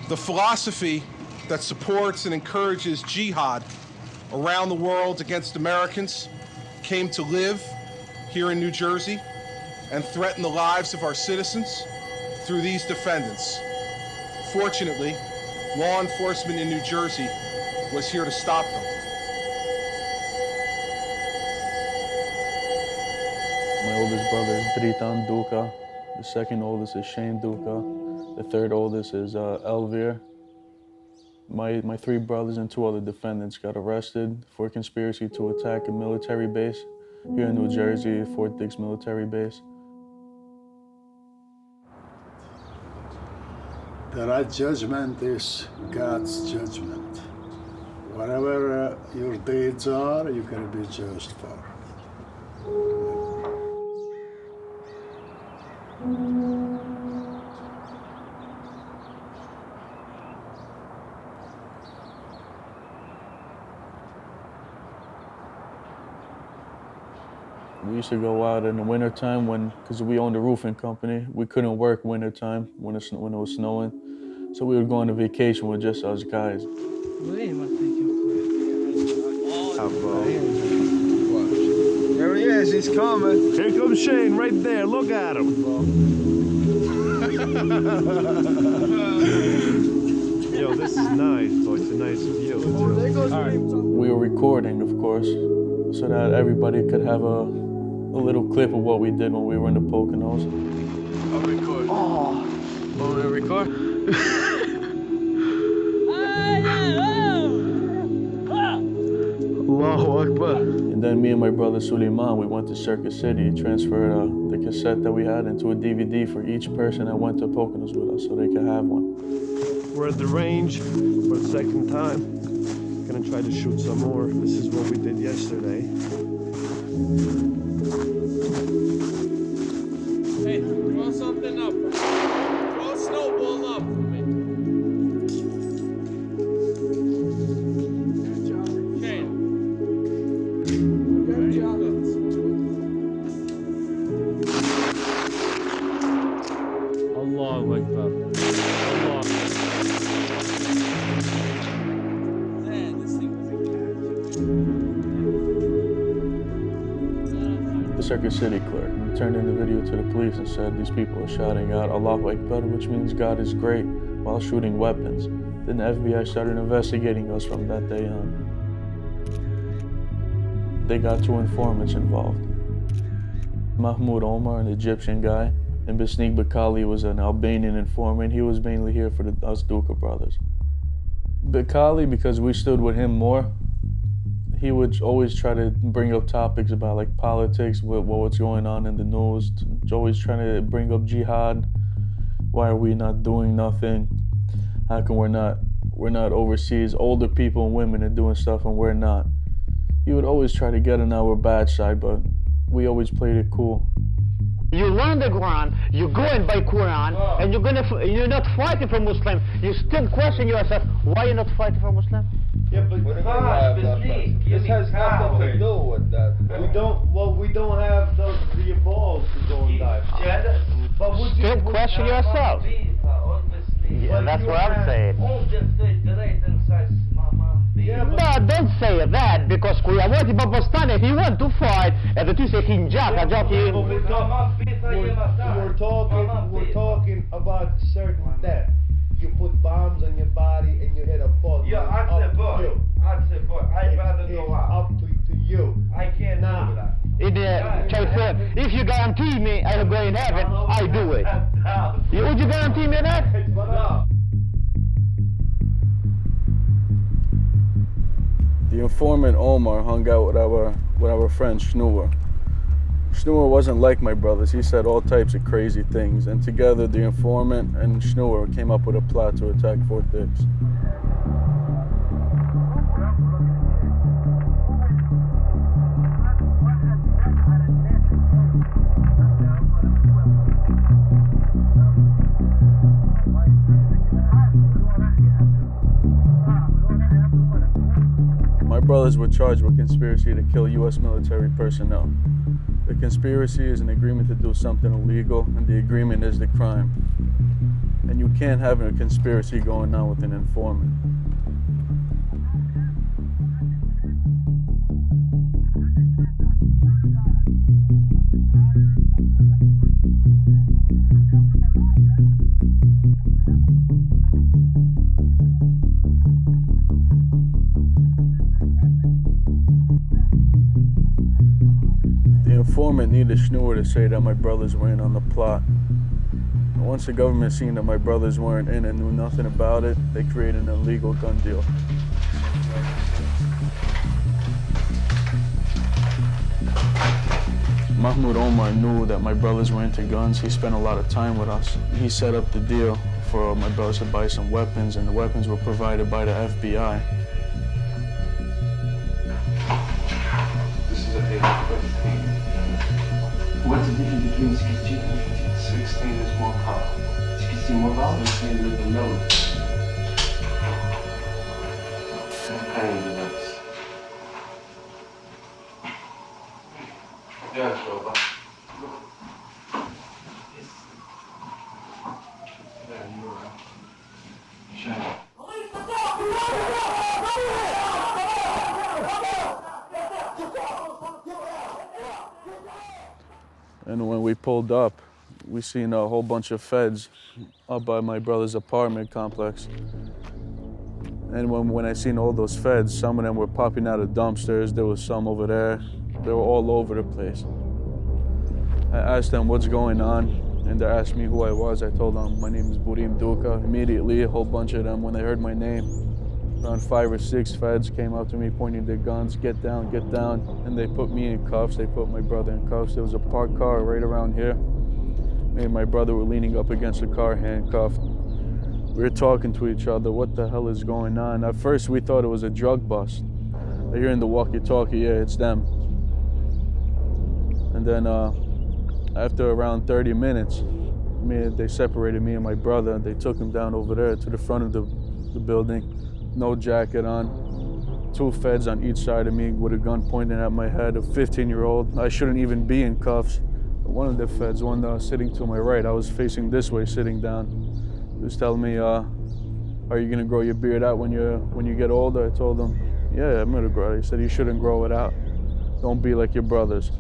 The philosophy that supports and encourages jihad around the world against Americans came to live here in New Jersey and threaten the lives of our citizens through these defendants. Fortunately, law enforcement in New Jersey was here to stop them. My oldest brother is Dritan Duka. The second oldest is Shane Duka. The third oldest is Elvir. My three brothers and two other defendants got arrested for conspiracy to attack a military base here in New Jersey, Fort Dix military base. The right judgment is God's judgment. Whatever your deeds are, you're going to be judged for. We used to go out in the wintertime because we owned a roofing company, we couldn't work wintertime when it was snowing. So we would go on a vacation with just us guys. There he is, he's coming. Here comes Shane right there, look at him. Yo, this is nice, boy. It's a nice view. All right. We were recording, of course, so that everybody could have a little clip of what we did when we were in the Poconos. I'll record. Oh, want to record? Allahu Akbar. And then me and my brother Suleiman, we went to Circus City, transferred the cassette that we had into a DVD for each person that went to Poconos with us so they could have one. We're at the range for the second time. Gonna try to shoot some more. This is what we did yesterday. Hey, throw something up. Throw a snowball up for me. Shane. Allahu Akbar. Allah. Man, this thing was a The Circus City clerk turned in the video to the police and said these people are shouting out Allahu Akbar, which means God is great, while shooting weapons. Then the FBI started investigating us from that day on. They got two informants involved. Mahmoud Omar, an Egyptian guy, and Besnik Bakali was an Albanian informant. He was mainly here for us Duka brothers. Bakali, because we stood with him more, he would always try to bring up topics about like politics, what's going on in the news, always trying to bring up jihad. Why are we not doing nothing? How come we're not overseas? Older people and women are doing stuff and we're not. He would always try to get on our bad side, but we always played it cool. You learn the Quran, you go and buy Quran, and you're not fighting for Muslims. You still question yourself, why you're not fighting for Muslims? Yeah, but this has nothing to do with that. We don't have the balls to go and die. But would you Still question yourself. Yeah, that's what I'm saying. No, don't say that, because Kuyawati Babastani, if he want to fight, and the two say Hinjak, we're talking about certain death. You put bombs on your body and you hit a ball. Yeah, I'd say boy. I'd rather go out. Up to you. I can't do that. If you guarantee me I will go in heaven, I do it. Would you guarantee me that? No. The informant Omar hung out with our friend Schnur. Schnur wasn't like my brothers. He said all types of crazy things, and together the informant and Schnur came up with a plot to attack Fort Dix. My brothers were charged with conspiracy to kill U.S. military personnel. The conspiracy is an agreement to do something illegal, and the agreement is the crime. And you can't have a conspiracy going on with an informant. The informant needed Schnur to say that my brothers were in on the plot. And once the government seen that my brothers weren't in and knew nothing about it, they created an illegal gun deal. Mahmoud Omar knew that my brothers were into guns. He spent a lot of time with us. He set up the deal for my brothers to buy some weapons, and the weapons were provided by the FBI. This is a AK-15. What's the difference between 16 and 15? 16 is more powerful. 16 more powerful? 16 with the load. What kind of device? Yeah, Shoba. Yeah, you're right. Shut up. And when we pulled up, we seen a whole bunch of feds up by my brother's apartment complex. And when I seen all those feds, some of them were popping out of dumpsters. There was some over there. They were all over the place. I asked them what's going on, and they asked me who I was. I told them my name is Burim Duka. Immediately, a whole bunch of them, when they heard my name, around 5 or 6 feds came up to me pointing their guns, get down, and they put me in cuffs. They put my brother in cuffs. There was a parked car right around here. Me and my brother were leaning up against the car, handcuffed. We were talking to each other, what the hell is going on? At first, we thought it was a drug bust. I hear in the walkie-talkie, yeah, it's them. And then after around 30 minutes, they separated me and my brother. They took him down over there to the front of the building. No jacket on, 2 feds on each side of me with a gun pointing at my head, a 15-year-old. I shouldn't even be in cuffs. One of the feds, one sitting to my right, I was facing this way, sitting down. He was telling me, are you gonna grow your beard out when you get older? I told him, yeah, I'm gonna grow it. He said, you shouldn't grow it out. Don't be like your brothers.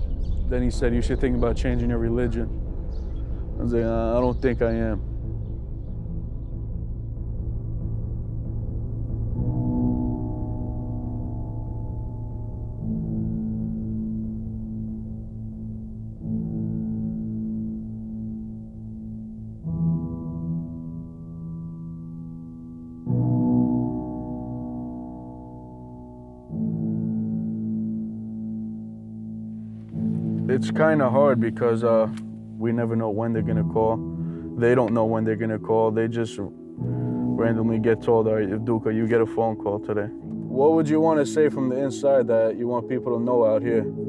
Then he said, you should think about changing your religion. I was like, I don't think I am. It's kind of hard because we never know when they're gonna call. They don't know when they're gonna call. They just randomly get told, all right, Duka, you get a phone call today. What would you want to say from the inside that you want people to know out here? From the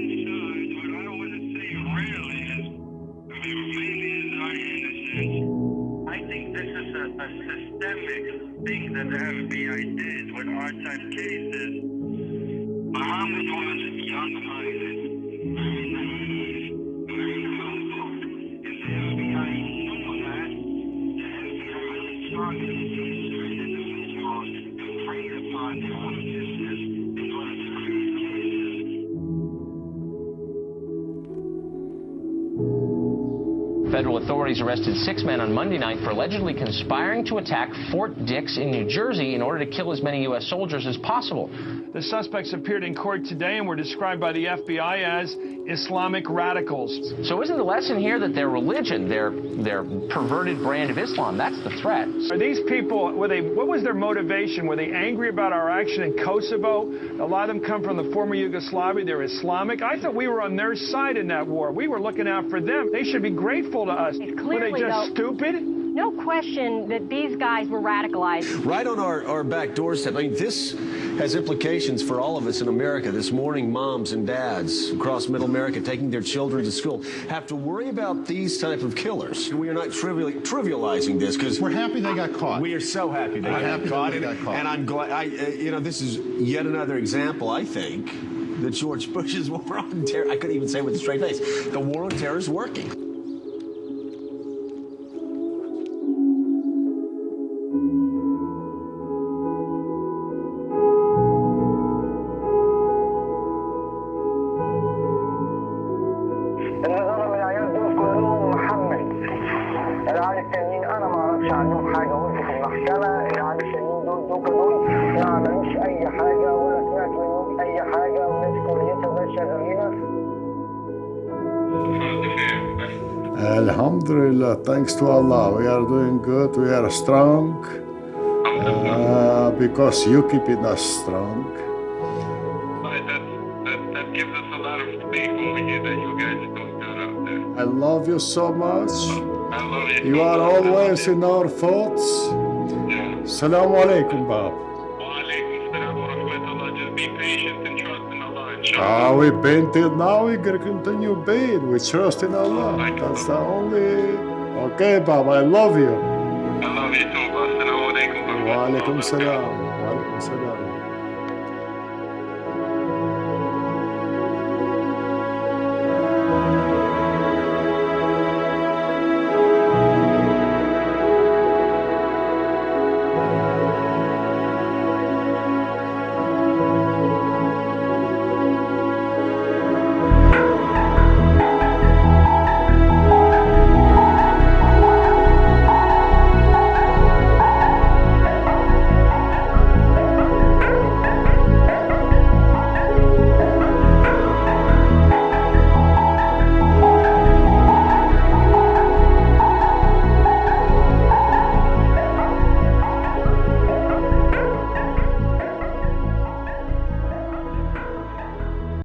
inside, what I want to say really is, mainly is our innocence. I think this is a systemic thing that the FBI did with our-type cases. Muhammad was young-minded, very naive, very humble. If the FBI knew that, the FBI really targeted these certain individuals and preyed upon their weaknesses in order to create cases. Federal authorities arrested 6 men on Monday night for allegedly conspiring to attack Fort Dix in New Jersey in order to kill as many U.S. soldiers as possible. The suspects appeared in court today and were described by the FBI as Islamic radicals. So isn't the lesson here that their religion, their perverted brand of Islam, that's the threat? Are these people, what was their motivation? Were they angry about our action in Kosovo? A lot of them come from the former Yugoslavia. They're Islamic. I thought we were on their side in that war. We were looking out for them. They should be grateful to us. Were they just stupid? No question that these guys were radicalized. Right on our back doorstep. I mean, this has implications for all of us in America. This morning, moms and dads across middle America taking their children to school have to worry about these type of killers. We are not trivializing this because we're happy they got caught. We are so happy they got caught. And I'm glad, this is yet another example, I think, that George Bush's war on terror, I couldn't even say with a straight face, the war on terror is working. العيال التانيين انا ما اعرفش عنهم حاجه، قلت في المحكمه العيال التانيين دول ما عملوش اي حاجه ولا سمعت منهم اي حاجه، وناس كويسه بس شغالين. Alhamdulillah, thanks to Allah, we are doing good, we are strong, because you keeping us strong. That gives us a lot of faith when we hear that you guys are doing good out there. I love you so much. I love you. You are always in our thoughts. Yeah. Assalamu alaikum, Bab. Just be patient and trust in Allah, inshallah. We've been till now, we're going to continue being. We trust in Allah. That's the only... Okay, Bab, I love you. I love you too. Assalamu alaikum. Wa alaikum salam. Wa alaikum salam.